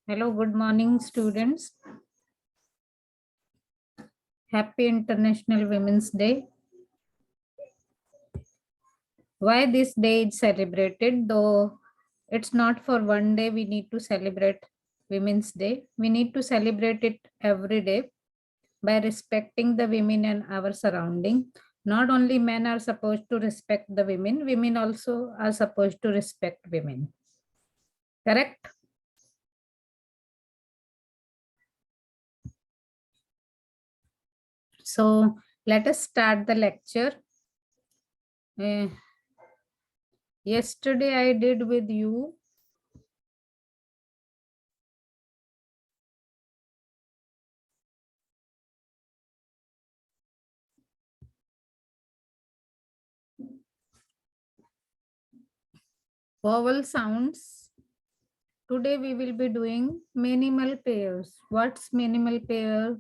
Hello, good morning, students. Happy International Women's Day. Why this day is celebrated? Though it's not for one day, we need to celebrate Women's Day. We need to celebrate it every day by respecting the women and our surrounding. Not only men are supposed to respect the women also are supposed to respect women. Correct? So let us start the lecture. Yesterday I did with you vowel sounds. Today we will be doing minimal pairs. What's minimal pair?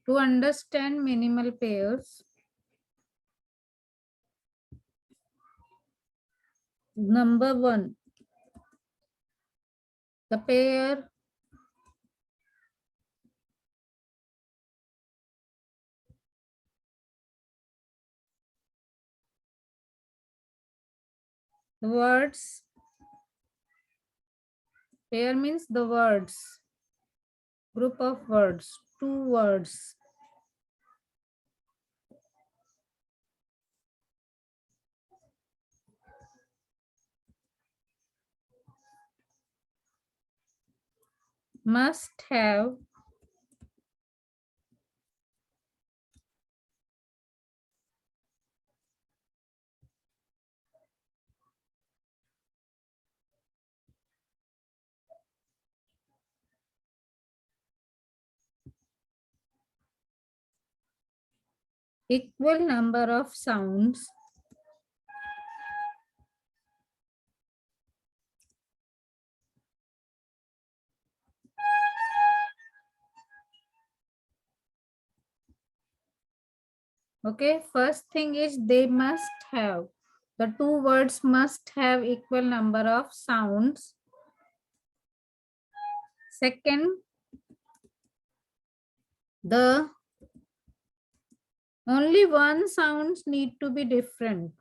To understand minimal pairs, number one, the pair words. Pair means the words, group of words, two words. Must have equal number of sounds Okay, first thing is they must have, the two words must have equal number of sounds. Second, the only one sounds need to be different.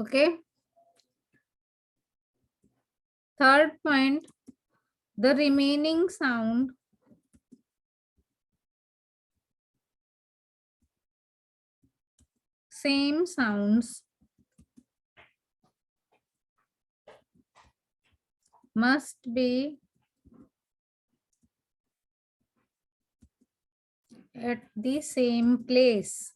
Okay. Third point, the remaining sound same sounds must be at the same place.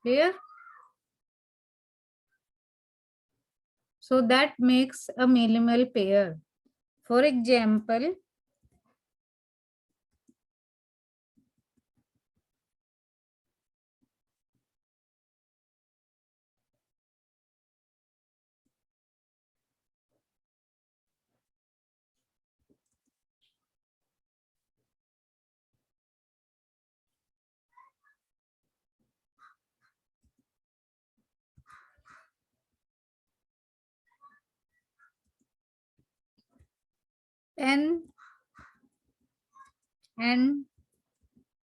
Clear? So that makes a minimal pair. For example, N and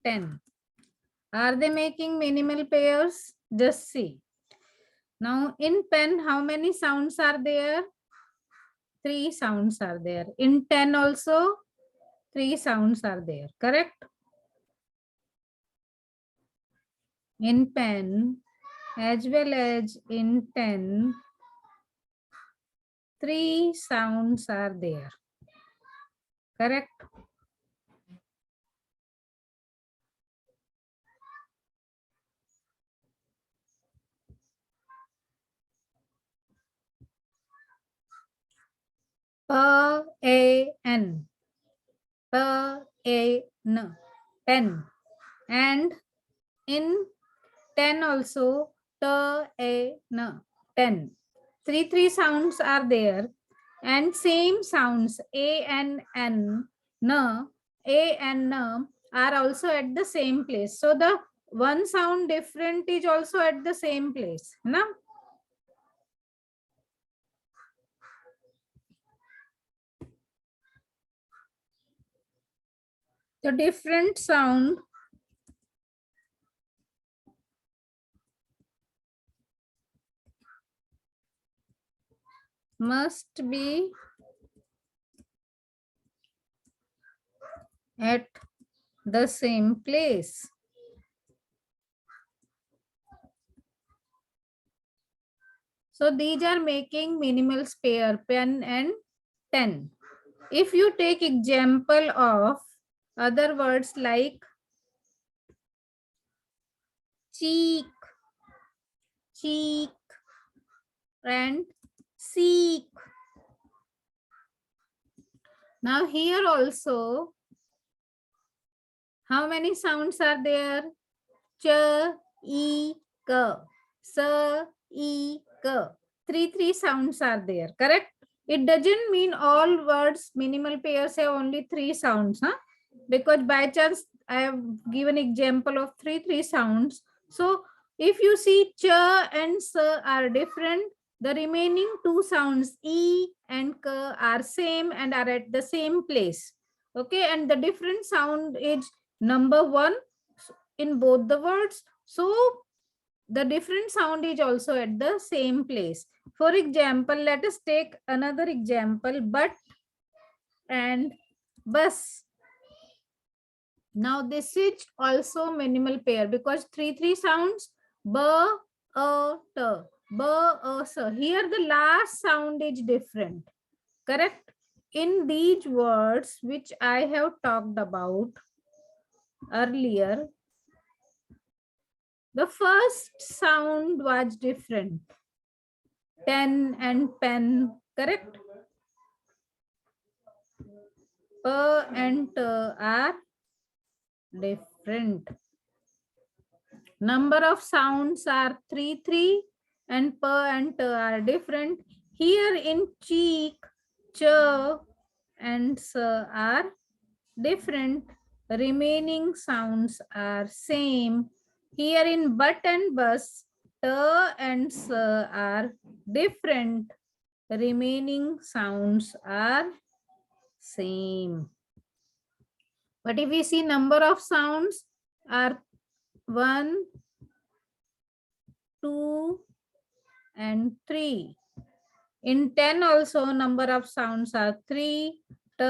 10. Are they making minimal pairs? Just see. Now in pen, how many sounds are there? 3 sounds are there. In 10 also, 3 sounds are there. Correct? in pen as well as in 10, 3 sounds are there. Correct? P, A, N. P, A, N. Pen. And in 10 also, T, A, N. 10. Three sounds are there. And same sounds, A and N, N, A and N are also at the same place. So the one sound different is also at the same place. Now, the different sound must be at the same place. So these are making minimal pair, pen and 10. If you take example of other words like cheek, cheek, and seek. Now here also, how many sounds are there? Ch, e, k, s, e, k. Three sounds are there, correct? It doesn't mean all words, minimal pairs have only 3 sounds, huh? Because by chance, I have given example of three sounds. So if you see ch and s are different, the remaining 2 sounds e and k are same and are at the same place. Okay, and the different sound is number 1 in both the words. So the different sound is also at the same place. For example, let us take another example, but and bus. Now this is also minimal pair because three sounds b, a, t, b, a, s. Here the last sound is different. Correct? In these words which I have talked about earlier, the first sound was different. 10 and pen, correct? P and T are different. Number of sounds are 3 and P and T are different. Here in cheek, ch and s are different. Remaining sounds are same. Here in but and bus, t and s are different. Remaining sounds are same. But if we see number of sounds are 1, 2, and 3. In 10 also number of sounds are 3, t,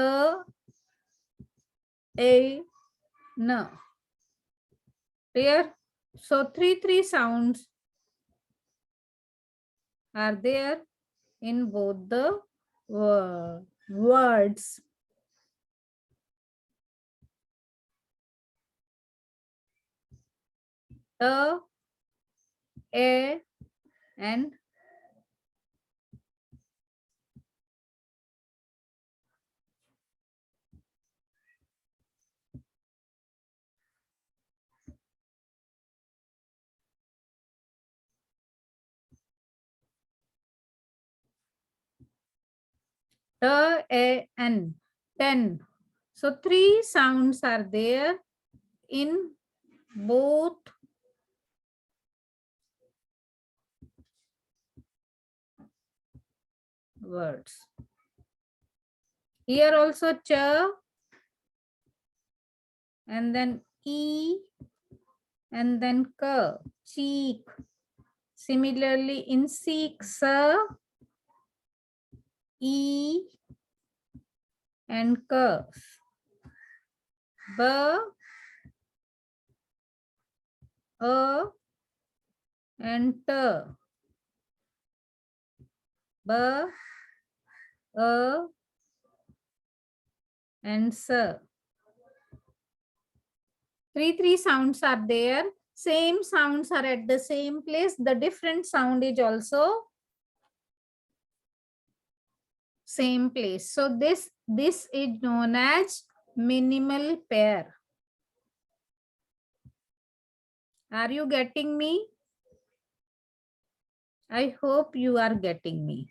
a, n. Clear? So three sounds are there in both the words. T, a, and t, a, n. 10. So 3 sounds are there in both words. Here also ch and then e and then k, cheek. Similarly in seek, sa, e and k, b, a and t, b, a, and s. Three sounds are there. Same sounds are at the same place. The different sound is also same place. So this is known as minimal pair. Are you getting me? I hope you are getting me.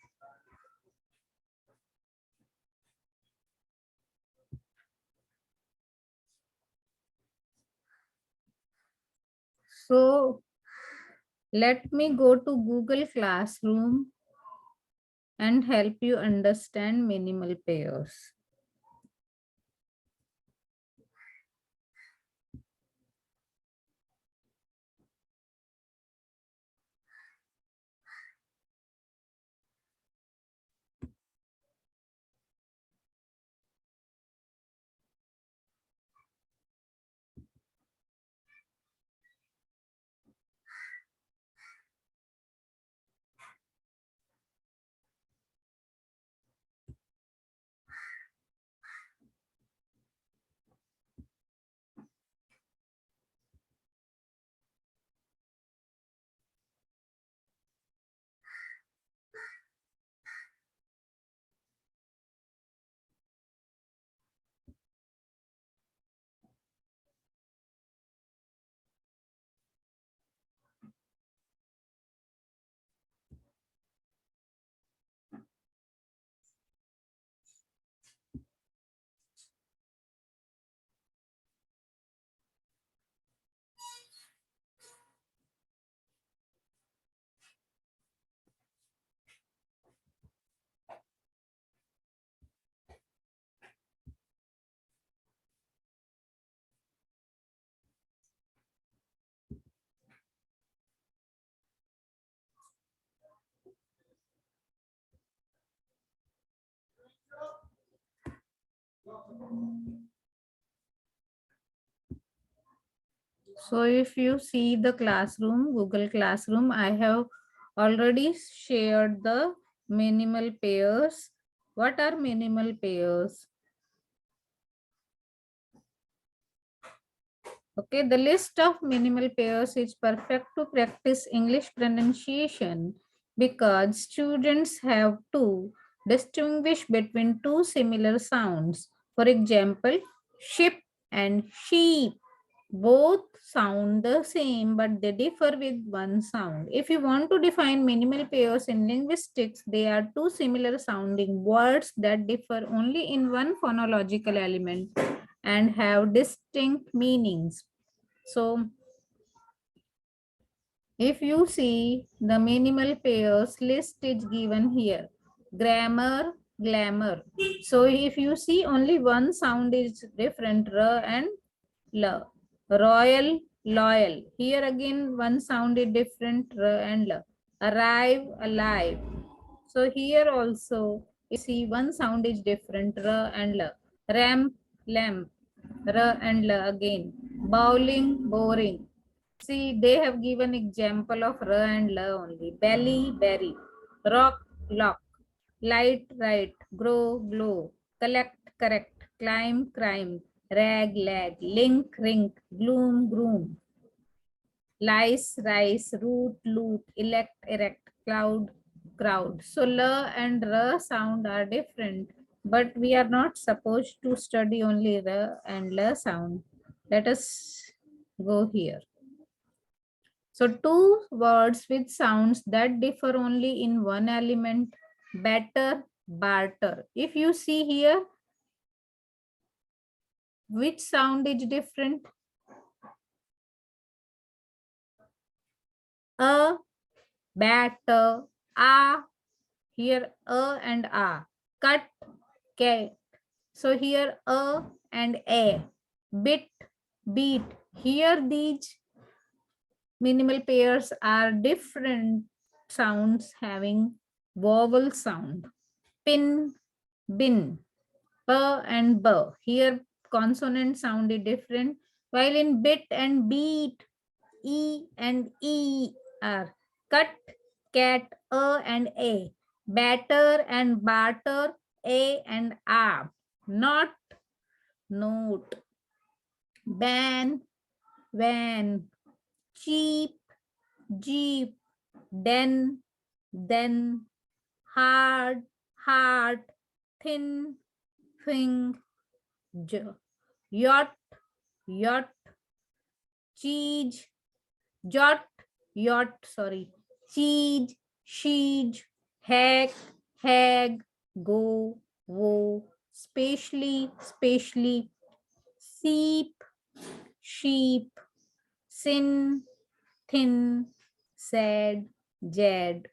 So let me go to Google Classroom and help you understand minimal pairs. So if you see the classroom, Google Classroom, I have already shared the minimal pairs. What are minimal pairs? Okay, the list of minimal pairs is perfect to practice English pronunciation because students have to distinguish between two similar sounds. For example, ship and sheep. Both sound the same, but they differ with one sound. If you want to define minimal pairs in linguistics, they are two similar sounding words that differ only in one phonological element and have distinct meanings. So, if you see the minimal pairs list is given here. Grammar, glamour. So, if you see only one sound is different, r and l. Royal, loyal. Here again one sound is different, r and l. Arrive, alive. So here also you see one sound is different, r and l. Ramp, lamp, r and l again. Bowling, boring. See, they have given example of r and l only. Belly, berry. Rock, lock. Light, right. Grow, glow. Collect, correct. Climb, crime. Rag, lag. Link, rink. Gloom, groom. Lice, rice. Root, loot. Elect, erect. Cloud, crowd. So l and r sound are different, but we are not supposed to study only r and l sound. Let us go here. So two words with sounds that differ only in one element, better, barter. If you see here, which sound is different? A, batter, a, here a and a. Cut, cat. So here a and a. Bit, beat. Here these minimal pairs are different sounds having vowel sound. Pin, bin, b and b. Here consonant sound is different, while in bit and beat, e and e are cut, cat, and a, batter and barter, a and a, not, note, ban, van, cheap, jeep, den, then, hard, heart, thin, thing, yacht, yacht, cheese, jot, yacht, sorry, cheese, siege, hack, hag, go, wo, spatially, spatially, sheep, sheep, sin, thin, sad, jad,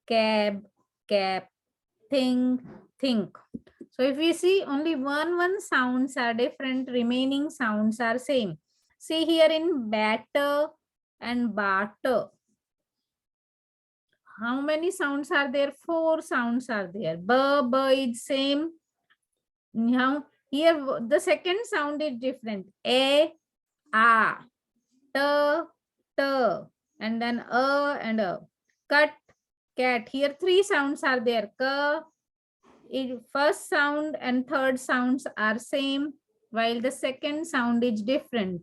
cab, cap, thing, think. So if we see only one sounds are different, remaining sounds are same. See here in batter and barter. How many sounds are there? 4 sounds are there. B, b is same. Now here the second sound is different. A, t, t, and then and a. Cut, cat. Here 3 sounds are there. K, first sound and third sounds are same, while the second sound is different.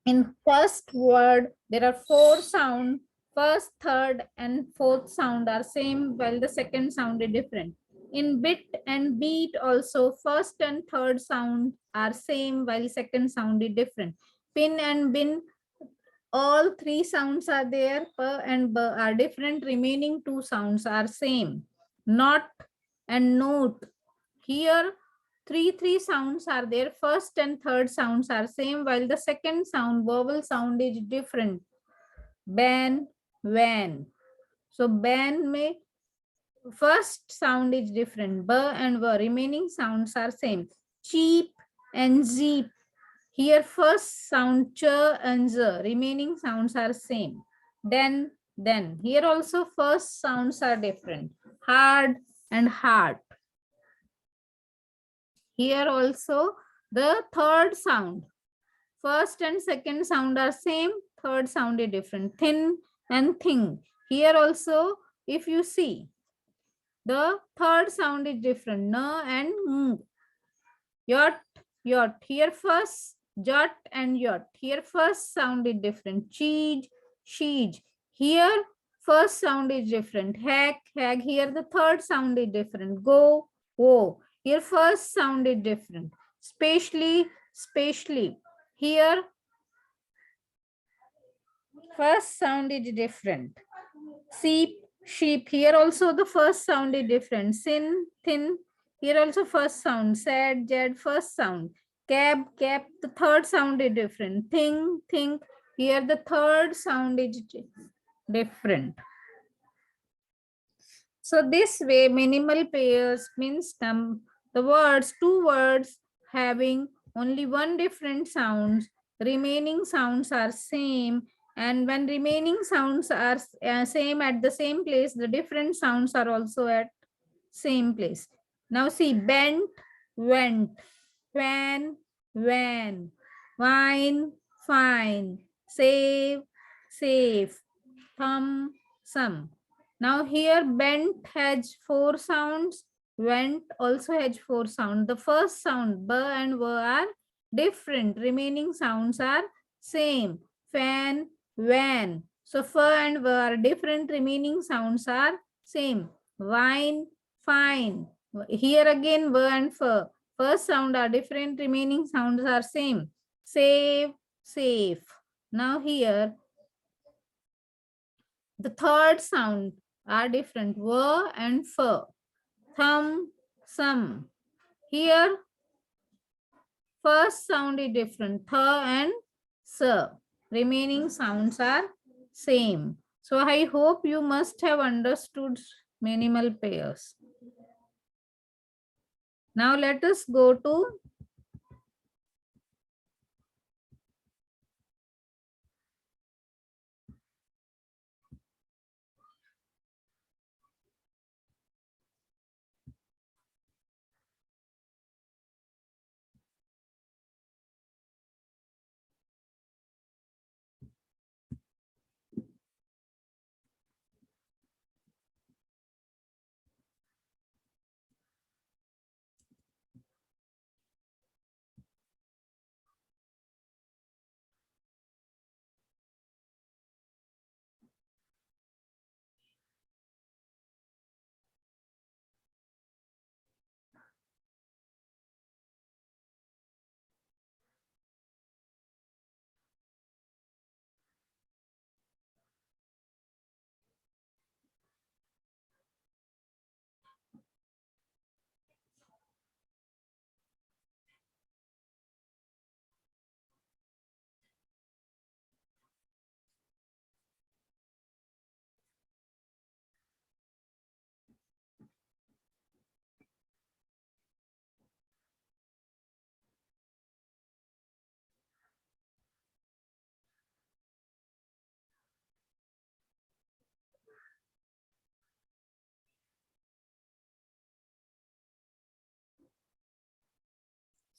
In first word, there are 4 sounds. First, third, and fourth sound are same, while the second sound is different. In bit and beat also, first and third sound are same, while second sound is different. Pin and bin, all 3 sounds are there. P and b are different. Remaining 2 sounds are same. Not and note. Here, three sounds are there. First and third sounds are same, while the second sound, vowel sound, is different. Ban, van. So ban may first sound is different. B and v. Remaining sounds are same. Cheap and zeep. Here first sound ch and z. Remaining sounds are same. Then. Here also first sounds are different. Hard and heart. Here also the third sound. First and second sound are same. Third sound is different. Thin and thing. Here also, if you see, the third sound is different. Na and ng. Yacht, yacht. Here first, jot and yacht. Here first sound is different. Cheese, siege. Here first sound is different. Hack, hag. Here the third sound is different. Go, wo. Here first sound is different. Spatially, spatially. Here first sound is different. Sheep, sheep. Here also the first sound is different. Sin, thin. Here also first sound. Sad, jad, first sound. Cab, cap. The third sound is different. Thing, think. Here the third sound is different. So this way, minimal pairs means the words, 2 words having only one different sounds. Remaining sounds are same. And when remaining sounds are same at the same place, the different sounds are also at same place. Now see, bent, went, fan, van, wine, fine, save, safe, thumb, some. Now here bent has 4 sounds, went also has 4 sounds. The first sound b and v are different. Remaining sounds are same. Fan, van. So f and v are different. Remaining sounds are same. Wine, fine. Here again v and f. First sound are different. Remaining sounds are same. Save, safe. Now here the third sound are different. W and f. Thumb, some. Here first sound is different. Th and s. Remaining sounds are same. So I hope you must have understood minimal pairs. Now let us go to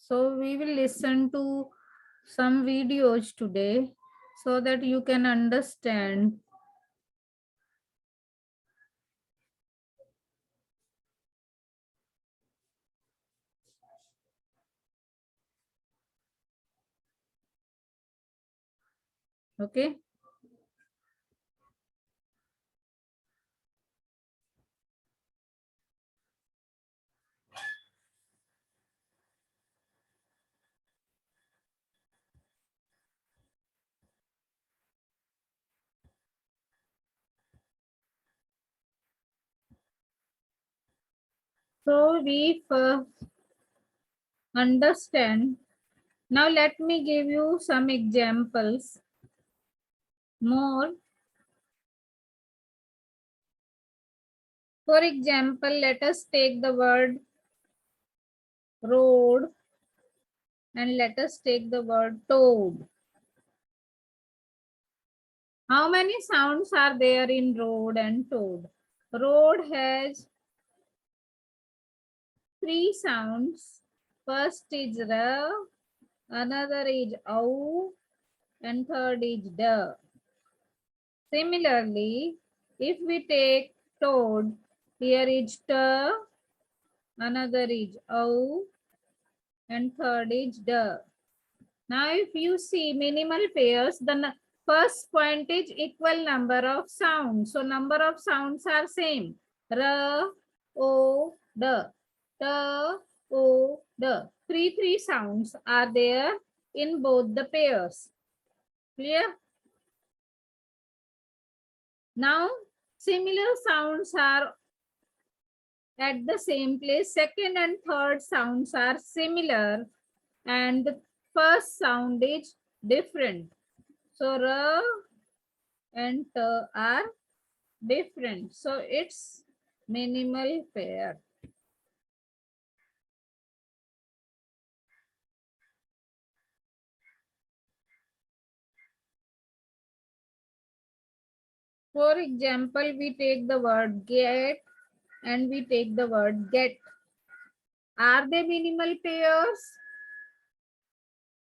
So we will listen to some videos today so that you can understand. Okay. So we first understand. Now let me give you some examples more. For example, let us take the word road and let us take the word toad. How many sounds are there in road and toad? Road has three sounds. First is R, another is OU, and third is D. Similarly, if we take toad, here is T, another is OU, and third is D. Now, if you see minimal pairs, the first point is equal number of sounds. So, number of sounds are same. R, O, D. T, O, D. Three sounds are there in both the pairs. Clear? Now, similar sounds are at the same place. Second and third sounds are similar and the first sound is different. So, R and T are different. So, it's minimal pair. For example, we take the word get and we take the word get. Are they minimal pairs?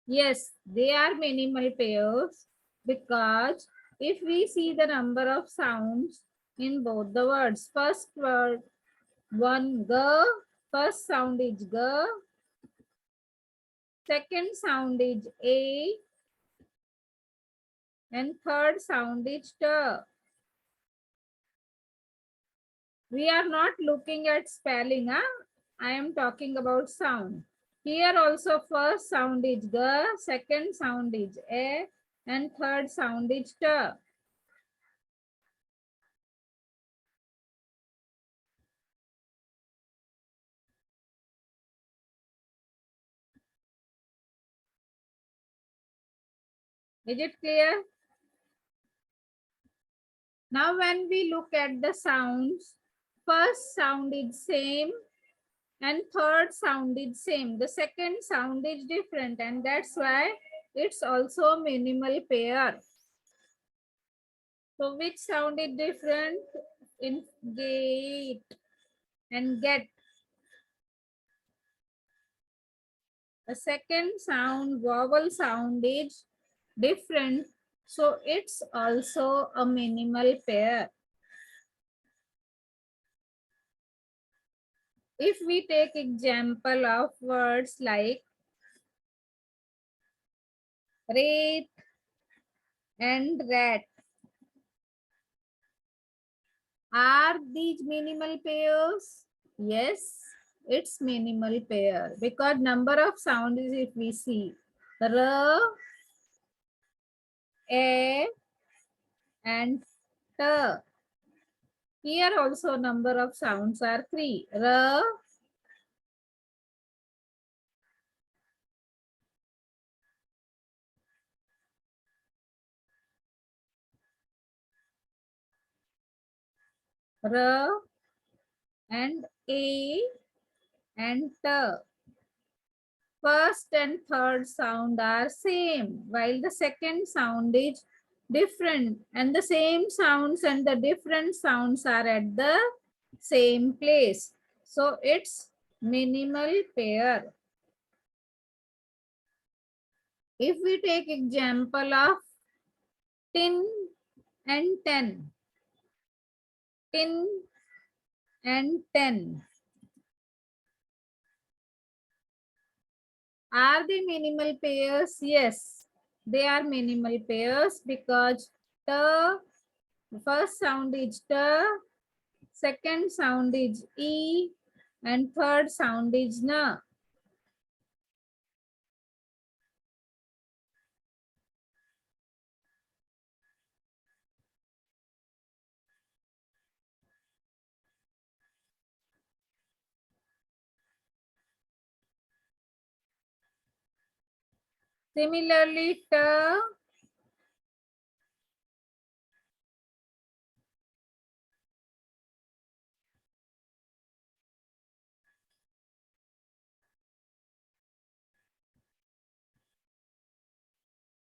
Yes, they are minimal pairs because if we see the number of sounds in both the words, first word, one G, first sound is G, second sound is A, and third sound is T. We are not looking at spelling, huh? I am talking about sound. Here also first sound is G, second sound is A, and third sound is T. Is it clear? Now when we look at the sounds, first sound is same and third sound is same. The second sound is different and that's why it's also a minimal pair. So which sound is different? In gate and get. The second sound, vowel sound is different. So it's also a minimal pair. If we take example of words like rate and rat, are these minimal pairs? Yes, it's minimal pair because number of sounds is if we see R, A, and T. Here also number of sounds are three. R, R, and A, and T. First and third sound are same, while the second sound is different. And the same sounds and the different sounds are at the same place. So it's minimal pair. If we take example of tin and 10, tin and 10, are they minimal pairs? Yes, they are minimal pairs because the first sound is t, second sound is e, and third sound is na. Similarly, t,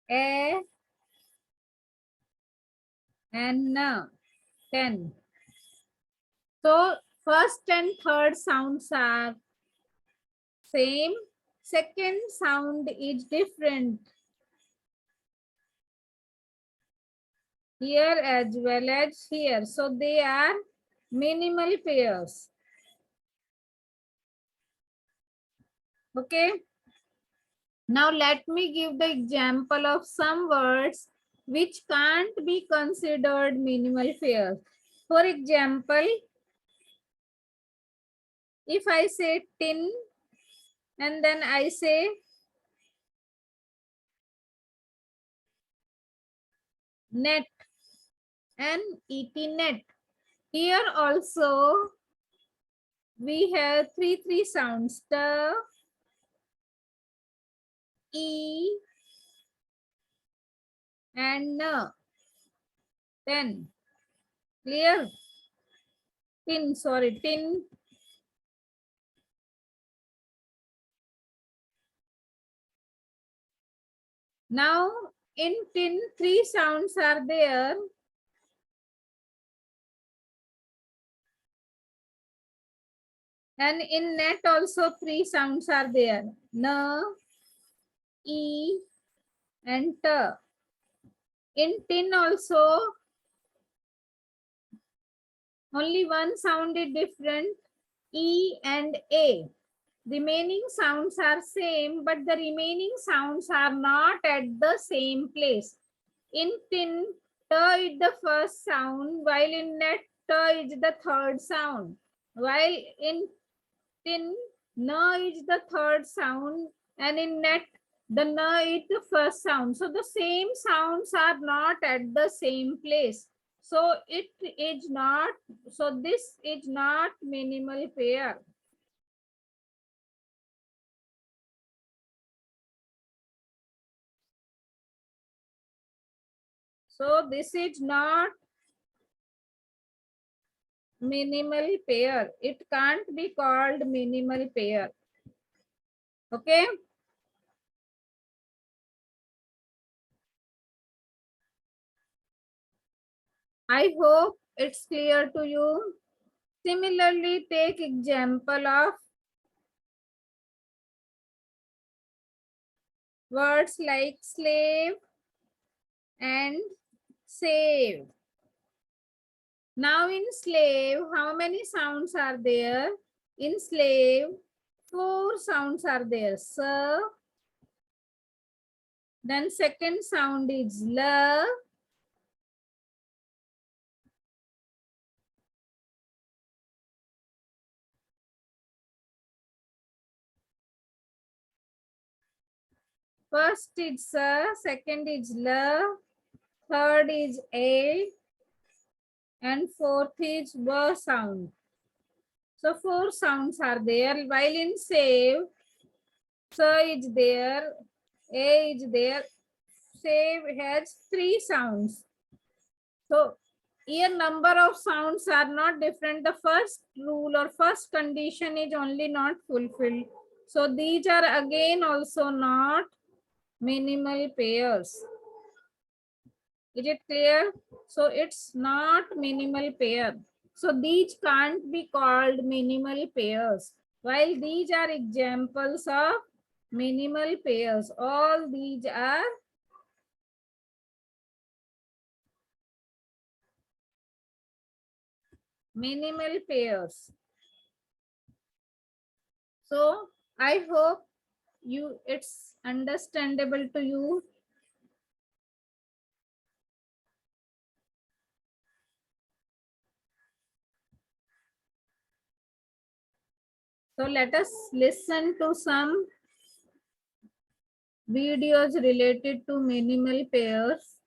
a, and na, 10. So first and third sounds are same. Second sound is different here as well as here. So they are minimal pairs. Okay. Now let me give the example of some words which can't be considered minimal pairs. For example, if I say tin and then I say net and et net. Here also we have three sounds: t, e, and n. 10. Clear? Tin, sorry, tin. Now in tin, three sounds are there. And in net also three sounds are there: n, e, and t. In tin also only one sound is different: e and a. Remaining sounds are same, but the remaining sounds are not at the same place. In tin, t is the first sound, while in net, t is the third sound. While in tin, n is the third sound, and in net, the n is the first sound. So the same sounds are not at the same place. So it is not, so this is not minimal pair. So this is not minimal pair. It can't be called minimal pair. Okay. I hope it's clear to you. Similarly, take example of words like slave and save. Now in slave, how many sounds are there? In slave, four sounds are there. S, then second sound is L, first is S, second is L, third is A, and fourth is V sound. So four sounds are there. While in save, S is there, A is there. Save has three sounds. So here number of sounds are not different. The first rule or first condition is only not fulfilled. So these are again also not minimal pairs. Is it clear? So it's not minimal pair. So these can't be called minimal pairs. While these are examples of Minimal pairs. All these are minimal pairs. So I hope it's understandable to you. So let us listen to some videos related to minimal pairs.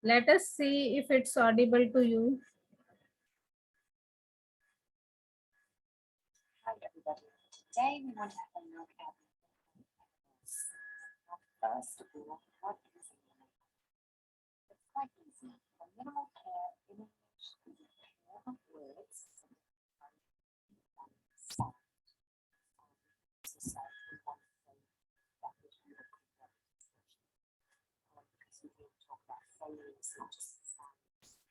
Let us see if it's audible to you. Hi everybody. Today we want to have a look at first of all, what is a minimal pair? It's quite easy. A minimal pair in English is a pair of words that one sound. So say we want to say that would be the correct expression. Because we need to talk about phonemes, not just the sounds.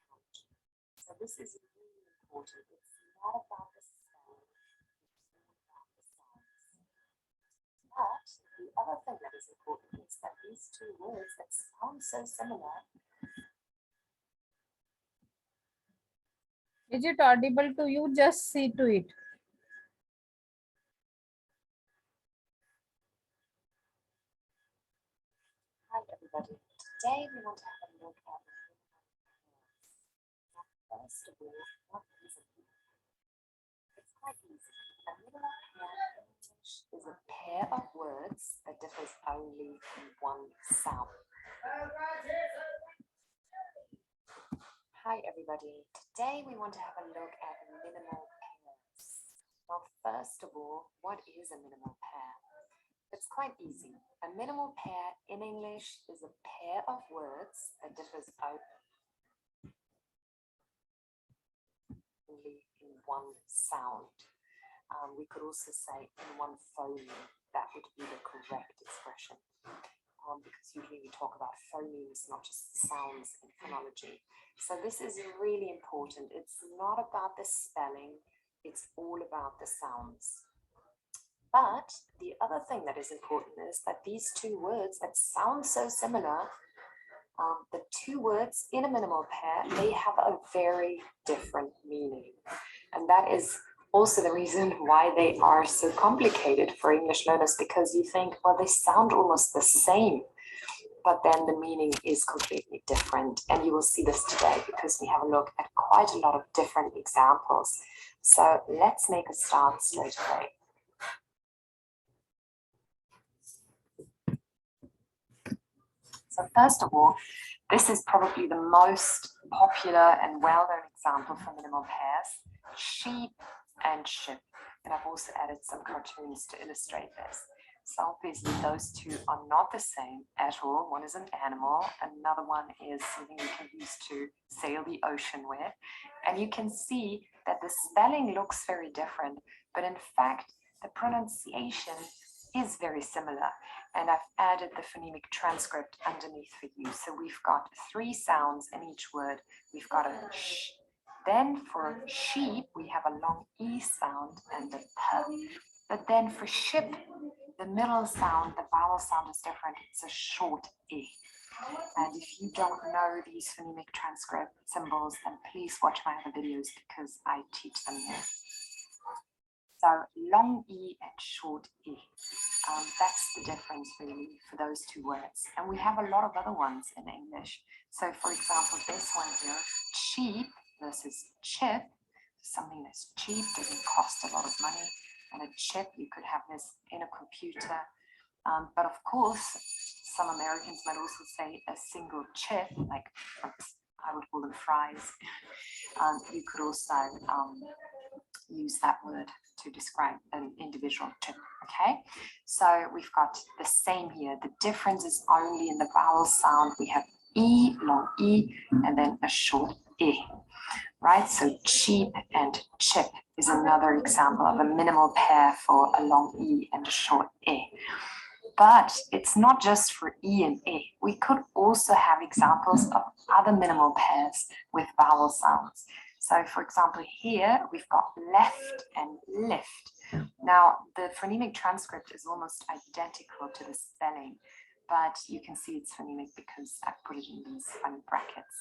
So this is really important. It's not about the sound, it's about the sounds. But the other thing that is important is that these two words that sound so similar. Is it audible to you? Just see to it. Hi everybody. Today we want to have a look at minimal pairs. Now, first of all, what is a minimal pair? It's quite easy. A minimal pair in English is a pair of words that differs only in one sound. Hi everybody. Today we want to have a look at minimal pairs. Well, first of all, what is a minimal pair? It's quite easy. A minimal pair in English is a pair of words that differs only in one sound. We could also say in one phoneme. That would be the correct expression. Because usually we talk about phonemes, not just sounds in phonology. So this is really important. It's not about the spelling, it's all about the sounds. But the other thing that is important is that these two words that sound so similar, the two words in a minimal pair, they have a very different meaning. And that is also the reason why they are so complicated for English learners, because you think, well, they sound almost the same, but then the meaning is completely different. And you will see this today because we have a look at quite a lot of different examples. So let's make a start straight away. So first of all, this is probably the most popular and well-known example for minimal pairs, sheep and ship. And I've also added some cartoons to illustrate this. So obviously those two are not the same at all. One is an animal, another one is something you can use to sail the ocean with. And you can see that the spelling looks very different, but in fact, the pronunciation is very similar. And I've added the phonemic transcript underneath for you. So we've got 3 sounds in each word. We've got a sh. Then for sheep, we have a long E sound and a P. But then for ship, the middle sound, the vowel sound is different. It's a short E. And if you don't know these phonemic transcript symbols, then please watch my other videos because I teach them here. So long E and short E. That's the difference really for those two words. And we have a lot of other ones in English. So for example, this one here, cheap versus chip. Something that's cheap doesn't cost a lot of money. And a chip, you could have this in a computer. But of course, some Americans might also say a single chip, like I would call them fries. You could also use that word to describe an individual chip. Okay, so we've got the same here. The difference is only in the vowel sound. We have E, long E, and then a short E. Right, so cheap and chip is another example of a minimal pair for a long E and a short E. But it's not just for E and E. We could also have examples of other minimal pairs with vowel sounds. So for example, here we've got left and lift. Now, the phonemic transcript is almost identical to the spelling, but you can see it's phonemic because I put it in these funny brackets.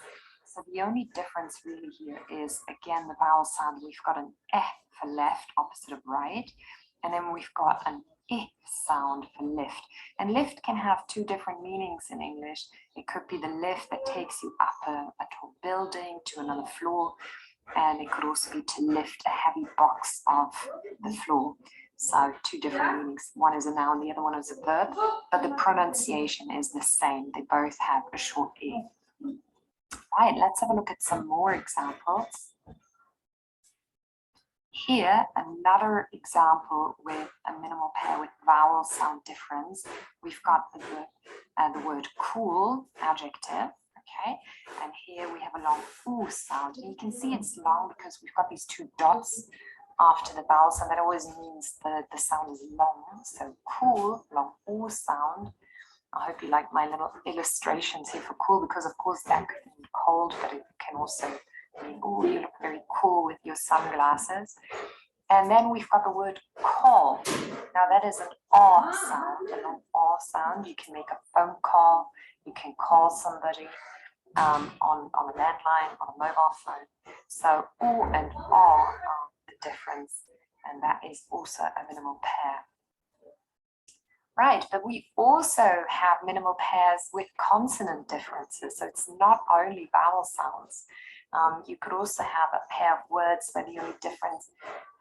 So the only difference really here is, again, the vowel sound. We've got an eh for left, opposite of right, and then we've got an I sound for lift. And lift can have two different meanings in English. It could be the lift that takes you up a tall building to another floor, and it could also be to lift a heavy box off the floor. So two different meanings. One is a noun, the other one is a verb, but the pronunciation is the same. They both have a short E. Right, let's have a look at some more examples. Here, another example with a minimal pair with vowel sound difference. We've got the word cool, adjective, okay? And here we have a long oo sound. And you can see it's long because we've got these two dots after the vowel sound. That always means the sound is long. So cool, long oo sound. I hope you like my little illustrations here for cool, because of course that could mean cold, but it can also mean, oh, you look very cool with your sunglasses. And then we've got the word call. Now that is an aw sound, an aw sound. You can make a phone call, you can call somebody on a landline, on a mobile phone. So oo and aw are the difference, and that is also a minimal pair. Right, but we also have minimal pairs with consonant differences. So it's not only vowel sounds. You could also have a pair of words where the only difference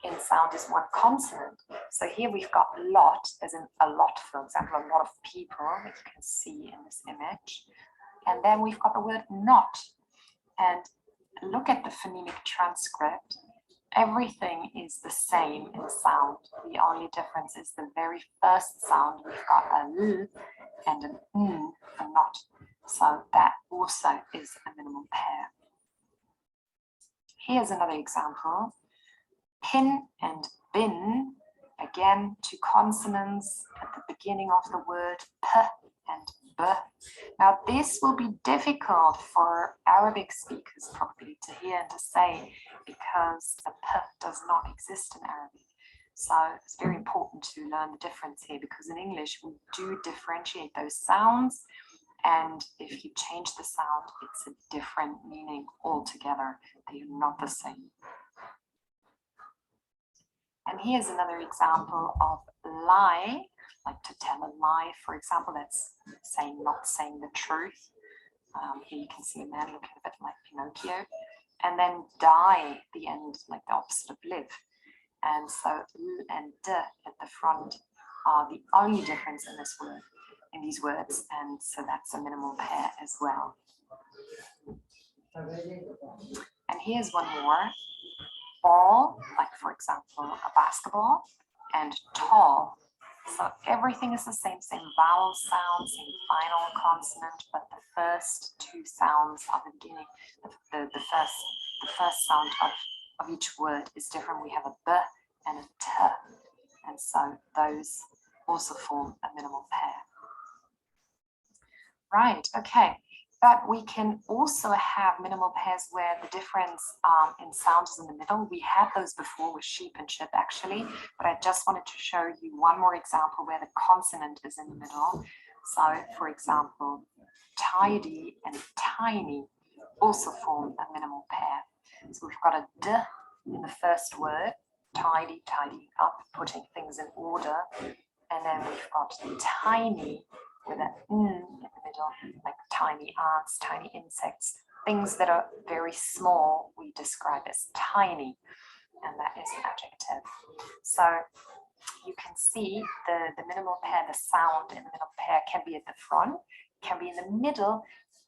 in sound is one consonant. So here we've got lot, as in a lot, for example, a lot of people, that you can see in this image. And then we've got the word not. And look at the phonemic transcript. Everything is the same in sound. The only difference is the very first sound. We've got a l and an n for not. So that also is a minimal pair. Here's another example. Pin and bin, again, two consonants at the beginning of the word, p and b. Now this will be difficult for Arabic speakers probably to hear and to say, because the p does not exist in Arabic. So it's very important to learn the difference here, because in English we do differentiate those sounds, and if you change the sound, it's a different meaning altogether. They are not the same. And here's another example of lie, like to tell a lie, for example. That's not saying the truth. Here you can see a man looking a bit like Pinocchio. And then die, the end, like the opposite of live. And so l and d at the front are the only difference in this word, in these words, and so that's a minimal pair as well. And here's one more. Ball, like for example, a basketball, and tall. So everything is the same vowel sound, same final consonant, but the first two sounds are the beginning. The first sound of each word is different. We have a b and a t, and so those also form a minimal pair. Right, okay. But we can also have minimal pairs where the difference in sound is in the middle. We had those before with sheep and chip, actually, but I just wanted to show you one more example where the consonant is in the middle. So, for example, tidy and tiny also form a minimal pair. So we've got a d in the first word, tidy, tidying up, putting things in order, and then we've got tiny with an n in the middle, like tiny ants, tiny insects, things that are very small, we describe as tiny, and that is an adjective. So you can see the minimal pair, the sound in the minimal pair can be at the front, can be in the middle,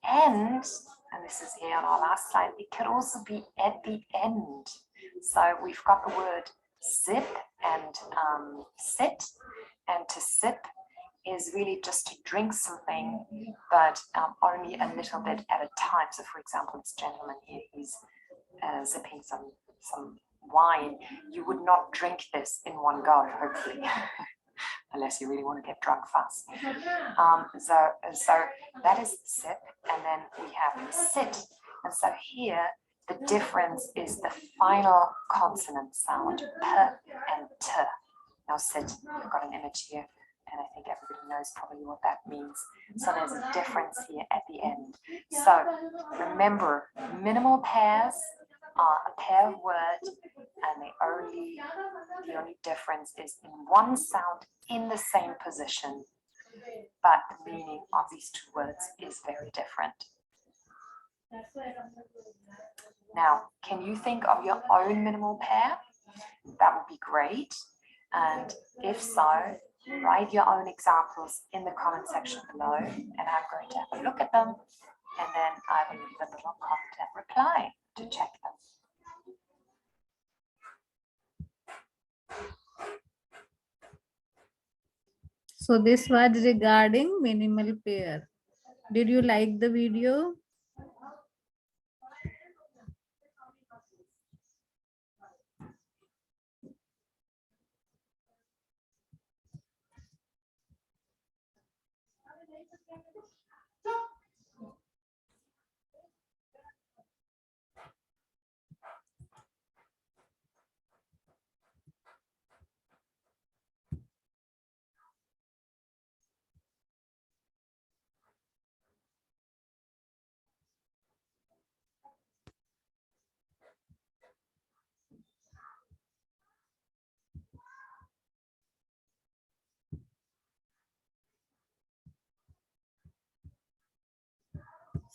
and this is here on our last slide, it can also be at the end. So we've got the word sip and sit, and to sip is really just to drink something, but only a little bit at a time. So for example, this gentleman here, he's sipping some wine. You would not drink this in one go, hopefully, unless you really want to get drunk fast. So that is sip, and then we have sit. And so here, the difference is the final consonant sound, p and t. Now sit, I've got an image here, and I think everybody knows probably what that means. So there's a difference here at the end. So remember, minimal pairs are a pair of words, and the only difference is in one sound in the same position, but the meaning of these two words is very different. Now, can you think of your own minimal pair? That would be great. And if so, write your own examples in the comment section below, and I'm going to have a look at them, and then I will leave a little comment and reply to check them. So this was regarding minimal pair. Did you like the video?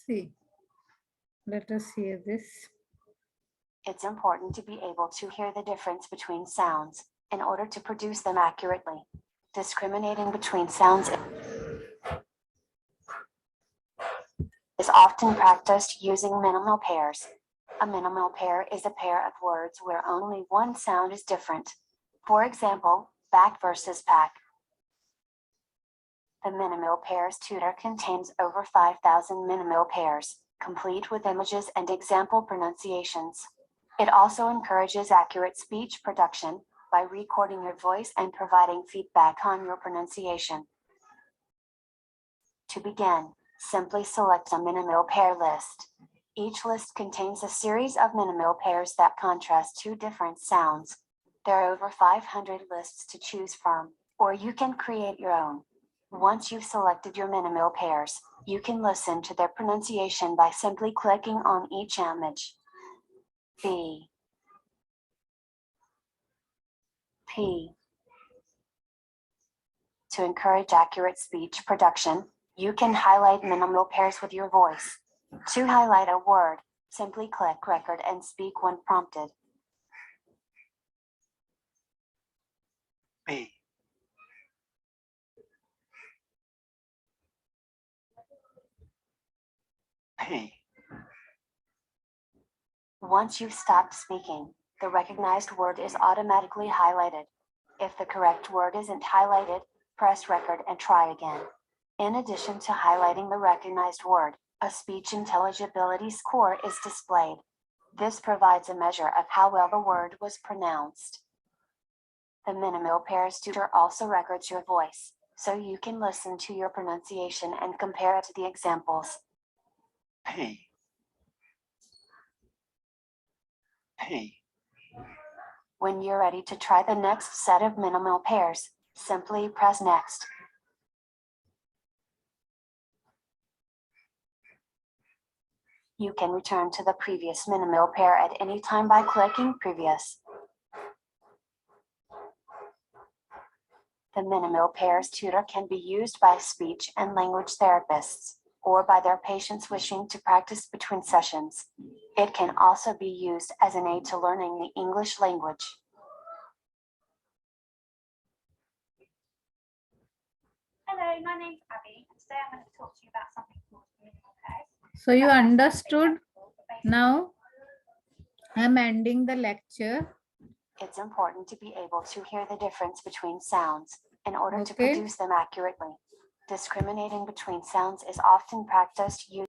See, let us hear this. It's important to be able to hear the difference between sounds in order to produce them accurately. Discriminating between sounds is often practiced using minimal pairs. A minimal pair is a pair of words where only one sound is different. For example, back versus pack. The minimal pairs tutor contains over 5,000 minimal pairs, complete with images and example pronunciations. It also encourages accurate speech production by recording your voice and providing feedback on your pronunciation. To begin, simply select a minimal pair list. Each list contains a series of minimal pairs that contrast two different sounds. There are over 500 lists to choose from, or you can create your own. Once you've selected your minimal pairs, you can listen to their pronunciation by simply clicking on each image. B, P. To encourage accurate speech production, you can highlight minimal pairs with your voice. To highlight a word, simply click record and speak when prompted. B, P, Once you've stopped speaking, the recognized word is automatically highlighted. If the correct word isn't highlighted, press record and try again. In addition to highlighting the recognized word, a speech intelligibility score is displayed. This provides a measure of how well the word was pronounced. The minimal pairs tutor also records your voice, so you can listen to your pronunciation and compare it to the examples. P, P, When you're ready to try the next set of minimal pairs, simply press next. You can return to the previous minimal pair at any time by clicking previous. The minimal pairs tutor can be used by speech and language therapists, or by their patients wishing to practice between sessions. It can also be used as an aid to learning the English language. Hello, my name's Abby, and today I'm going to talk to you about something called minimal pairs. So you That might sound a bit understood? technical, but basically- Now I'm ending the lecture. It's important to be able to hear the difference between sounds in order to Okay. produce them accurately. Discriminating between sounds is often practiced using